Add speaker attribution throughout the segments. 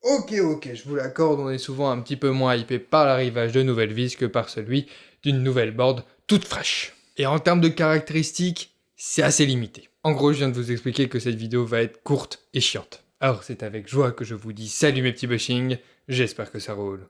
Speaker 1: Ok, je vous l'accorde, on est souvent un petit peu moins hypé par l'arrivage de nouvelles vis que par celui d'une nouvelle board toute fraîche. Et en termes de caractéristiques, c'est assez limité. En gros, je viens de vous expliquer que cette vidéo va être courte et chiante. Alors c'est avec joie que je vous dis salut mes petits bushings, j'espère que ça roule.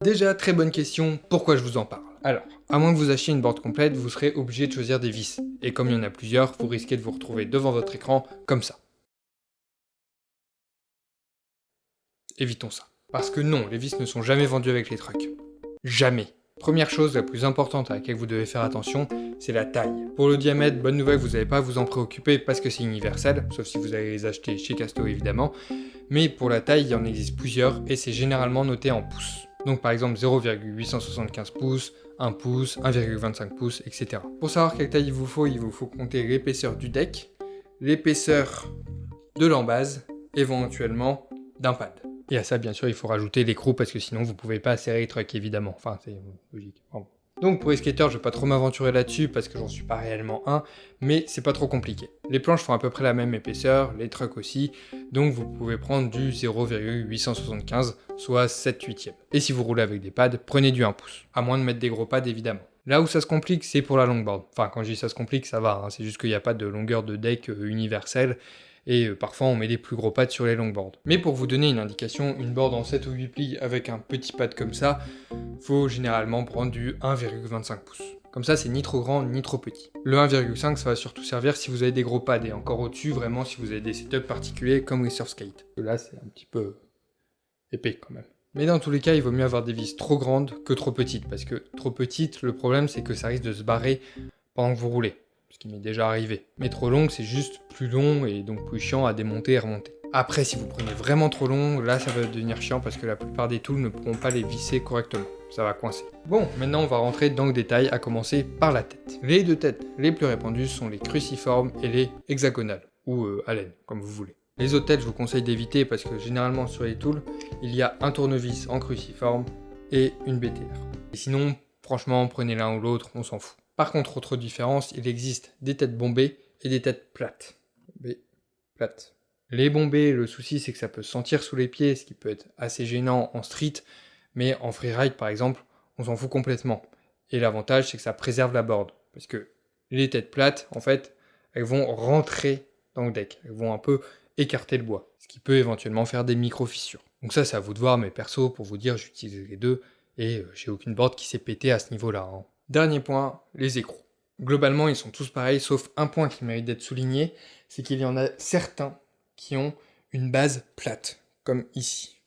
Speaker 1: Déjà, très bonne question, pourquoi je vous en parle? Alors, à moins que vous achetiez une board complète, vous serez obligé de choisir des vis. Et comme il y en a plusieurs, vous risquez de vous retrouver devant votre écran comme ça. Évitons ça. Parce que non, les vis ne sont jamais vendues avec les trucks. Jamais. Première chose la plus importante à laquelle vous devez faire attention, c'est la taille. Pour le diamètre, bonne nouvelle, vous n'allez pas à vous en préoccuper parce que c'est universel, sauf si vous allez les acheter chez Casto évidemment, mais pour la taille, il y en existe plusieurs et c'est généralement noté en pouces. Donc par exemple 0,875 pouces, 1 pouce, 1,25 pouces, etc. Pour savoir quelle taille il vous faut compter l'épaisseur du deck, l'épaisseur de l'embase, éventuellement d'un pad. Et à ça, bien sûr, il faut rajouter l'écrou parce que sinon vous pouvez pas serrer les trucks évidemment. Enfin, c'est logique. Bon. Donc pour les skateurs, je vais pas trop m'aventurer là-dessus parce que j'en suis pas réellement un, mais c'est pas trop compliqué. Les planches font à peu près la même épaisseur, les trucks aussi, donc vous pouvez prendre du 0,875, soit 7/8. Et si vous roulez avec des pads, prenez du 1 pouce, à moins de mettre des gros pads évidemment. Là où ça se complique, c'est pour la longboard. Enfin, quand je dis ça se complique, ça va, hein. C'est juste qu'il n'y a pas de longueur de deck universelle, et parfois on met des plus gros pads sur les longboards. Mais pour vous donner une indication, une board en 7 ou 8 plis avec un petit pad comme ça, faut généralement prendre du 1,25 pouces. Comme ça, c'est ni trop grand ni trop petit. Le 1,5, ça va surtout servir si vous avez des gros pads, et encore au-dessus, vraiment, si vous avez des setups particuliers comme les Surfskate. Là, c'est un petit peu épais quand même. Mais dans tous les cas, il vaut mieux avoir des vis trop grandes que trop petites, parce que trop petites, le problème, c'est que ça risque de se barrer pendant que vous roulez. Ce qui m'est déjà arrivé. Mais trop longue, c'est juste plus long et donc plus chiant à démonter et remonter. Après, si vous prenez vraiment trop long, là ça va devenir chiant parce que la plupart des tools ne pourront pas les visser correctement. Ça va coincer. Bon, maintenant on va rentrer dans le détail, à commencer par la tête. Les deux têtes les plus répandues sont les cruciformes et les hexagonales, ou à laine, comme vous voulez. Les autres têtes, je vous conseille d'éviter parce que généralement sur les tools, il y a un tournevis en cruciforme et une BTR. Et sinon, franchement, prenez l'un ou l'autre, on s'en fout. Par contre, autre différence, il existe des têtes bombées et des têtes plates. Plates. Les bombées, le souci c'est que ça peut se sentir sous les pieds, ce qui peut être assez gênant en street, mais en freeride par exemple, on s'en fout complètement. Et l'avantage c'est que ça préserve la board, parce que les têtes plates, en fait, elles vont rentrer dans le deck, elles vont un peu écarter le bois, ce qui peut éventuellement faire des micro-fissures. Donc ça, c'est à vous de voir, mais perso, pour vous dire, j'utilise les deux, et j'ai aucune board qui s'est pétée à ce niveau-là, hein. Dernier point, les écrous. Globalement, ils sont tous pareils, sauf un point qui mérite d'être souligné, c'est qu'il y en a certains qui ont une base plate, comme ici.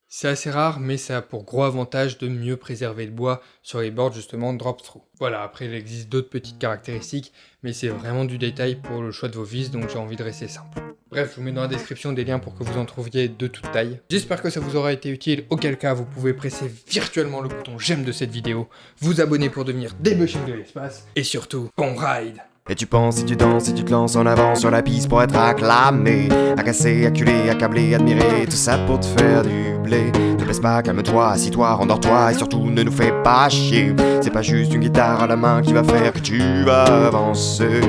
Speaker 1: C'est assez rare, mais ça a pour gros avantage de mieux préserver le bois sur les boards justement drop-through. Voilà, après il existe d'autres petites caractéristiques, mais c'est vraiment du détail pour le choix de vos vis, donc j'ai envie de rester simple. Bref, je vous mets dans la description des liens pour que vous en trouviez de toute taille. J'espère que ça vous aura été utile, auquel cas vous pouvez presser virtuellement le bouton j'aime de cette vidéo, vous abonner pour devenir des bushings de l'espace, et surtout, bon ride!
Speaker 2: Et tu penses, si tu danses, si tu te lances en avant sur la piste pour être acclamé, agacé, acculé, accablé, admiré, tout ça pour te faire du blé. Ne baisse pas, calme-toi, assis-toi, rendors-toi et surtout ne nous fais pas chier. C'est pas juste une guitare à la main qui va faire que tu vas avancer.